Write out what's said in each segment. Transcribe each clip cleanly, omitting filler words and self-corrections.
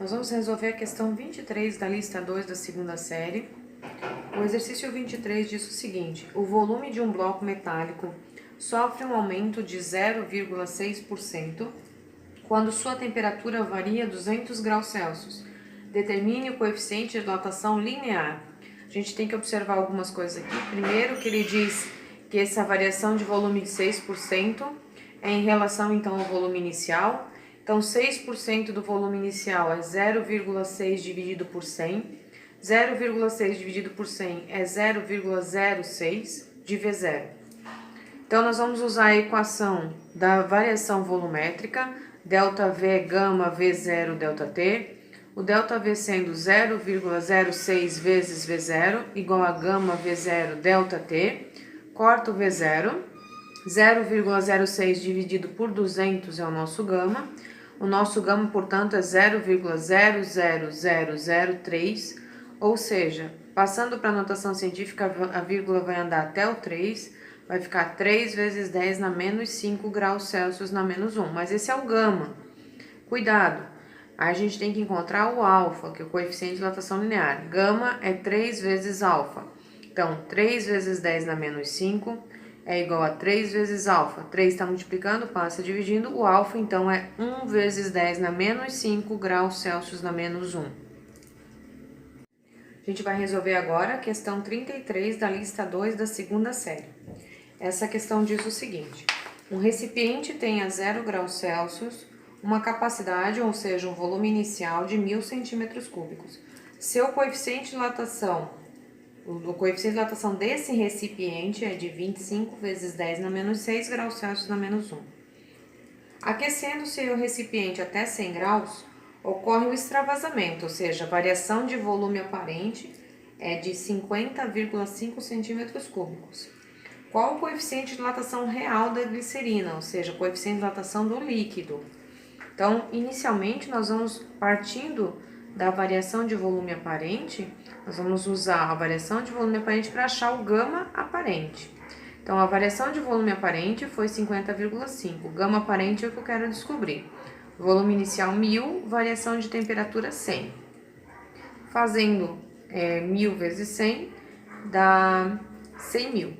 Nós vamos resolver a questão 23 da lista 2 da segunda série. O exercício 23 diz o seguinte: o volume de um bloco metálico sofre um aumento de 0,6% quando sua temperatura varia 200 graus Celsius. Determine o coeficiente de dilatação linear. A gente tem que observar algumas coisas aqui. Primeiro, que ele diz que essa variação de volume de 6% é em relação então ao volume inicial. Então, 6% do volume inicial é 0,6 dividido por 100. 0,6 dividido por 100 é 0,06 de V0. Então, nós vamos usar a equação da variação volumétrica, ΔV é gama V0 ΔT, o ΔV sendo 0,06 vezes V0 igual a gama V0 ΔT, corta o V0, 0,06 dividido por 200 é o nosso gama. O nosso gama, portanto, é 0,00003, ou seja, passando para a notação científica, a vírgula vai andar até o 3, vai ficar 3 vezes 10 na menos 5 graus Celsius na menos 1, mas esse é o gama. Cuidado, aí a gente tem que encontrar o alfa, que é o coeficiente de dilatação linear. Gama é 3 vezes alfa, então 3 vezes 10 na menos 5 é igual a 3 vezes alfa. 3 está multiplicando, passa dividindo. O alfa, então, é 1 vezes 10 na menos 5 graus Celsius na menos 1. A gente vai resolver agora a questão 33 da lista 2 da segunda série. Essa questão diz o seguinte: um recipiente tem a 0 graus Celsius uma capacidade, ou seja, um volume inicial de 1000 centímetros cúbicos. Seu coeficiente de dilatação, o coeficiente de dilatação desse recipiente é de 25 vezes 10 na menos 6 graus Celsius na menos 1. Aquecendo-se o recipiente até 100 graus, ocorre o extravasamento, ou seja, a variação de volume aparente é de 50,5 centímetros cúbicos. Qual o coeficiente de dilatação real da glicerina, ou seja, o coeficiente de dilatação do líquido? Então, inicialmente, nós vamos partindo da variação de volume aparente, nós vamos usar a variação de volume aparente para achar o gama aparente. Então, a variação de volume aparente foi 50,5. O gama aparente é o que eu quero descobrir. Volume inicial 1000, variação de temperatura 100. Fazendo 1000 vezes 100 dá 100.000.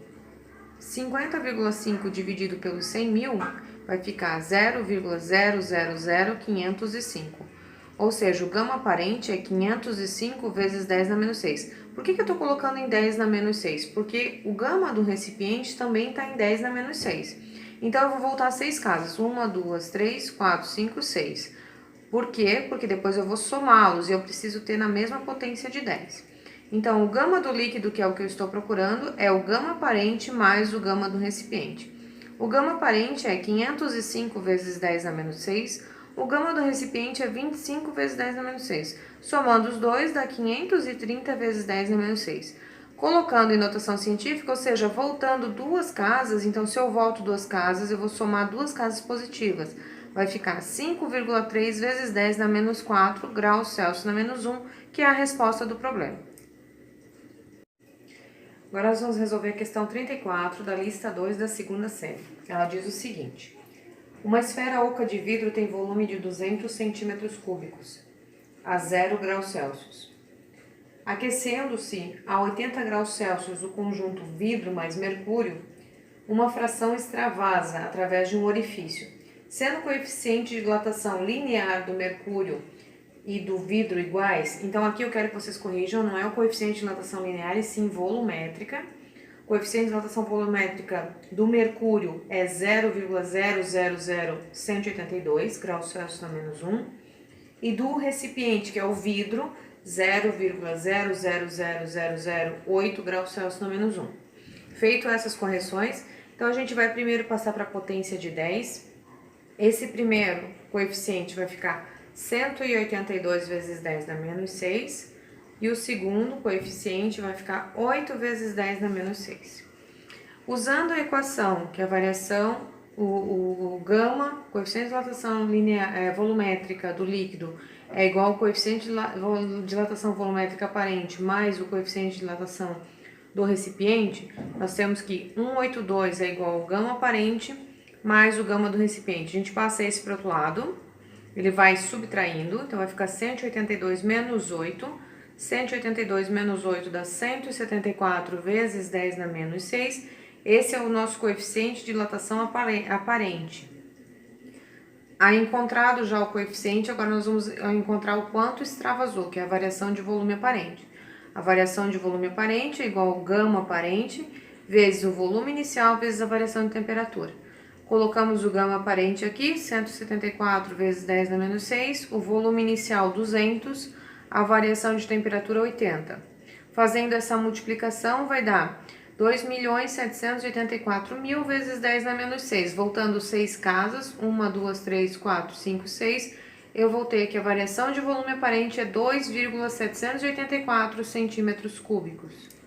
50,5 dividido pelos 100.000 vai ficar 0,000505. Ou seja, o gama aparente é 505 vezes 10 na menos 6. Por que eu estou colocando em 10 na menos 6? Porque o gama do recipiente também está em 10 na menos 6. Então, eu vou voltar 6 casas. 1, 2, 3, 4, 5, 6. Por quê? Porque depois eu vou somá-los e eu preciso ter na mesma potência de 10. Então, o gama do líquido, que é o que eu estou procurando, é o gama aparente mais o gama do recipiente. O gama aparente é 505 vezes 10 na menos 6. O gama do recipiente é 25 vezes 10 na menos 6. Somando os dois, dá 530 vezes 10 na menos 6. Colocando em notação científica, ou seja, voltando 2 casas, então se eu volto 2 casas, eu vou somar 2 casas positivas. Vai ficar 5,3 vezes 10 na menos 4 graus Celsius na menos 1, que é a resposta do problema. Agora nós vamos resolver a questão 34 da lista 2 da segunda série. Ela diz o seguinte: uma esfera oca de vidro tem volume de 200 centímetros cúbicos, a 0 graus Celsius. Aquecendo-se a 80 graus Celsius o conjunto vidro mais mercúrio, uma fração extravasa através de um orifício. Sendo o coeficiente de dilatação linear do mercúrio e do vidro iguais, então aqui eu quero que vocês corrijam, não é o coeficiente de dilatação linear, e sim volumétrica. O coeficiente de dilatação volumétrica do mercúrio é 0,000182 graus Celsius na menos 1. E do recipiente, que é o vidro, 0,000008 graus Celsius na menos 1. Feito essas correções, então a gente vai primeiro passar para a potência de 10. Esse primeiro coeficiente vai ficar 182 vezes 10 na menos 6. E o segundo coeficiente vai ficar 8 vezes 10 na menos 6. Usando a equação, que é a variação, o gama, coeficiente de dilatação linear, volumétrica do líquido, é igual ao coeficiente de dilatação volumétrica aparente mais o coeficiente de dilatação do recipiente, nós temos que 182 é igual ao gama aparente mais o gama do recipiente. A gente passa esse para o outro lado, ele vai subtraindo, então vai ficar 182 menos 8. 182 menos 8 dá 174 vezes 10 na menos 6. Esse é o nosso coeficiente de dilatação aparente. Aí, encontrado já o coeficiente, agora nós vamos encontrar o quanto extravasou, que é a variação de volume aparente. A variação de volume aparente é igual ao gama aparente vezes o volume inicial vezes a variação de temperatura. Colocamos o gama aparente aqui, 174 vezes 10 na menos 6, o volume inicial 200, a variação de temperatura 80. Fazendo essa multiplicação vai dar 2.784.000 vezes 10 na menos 6. Voltando 6 casas, 1, 2, 3, 4, 5, 6, eu vou ter que a variação de volume aparente é 2,784 centímetros cúbicos.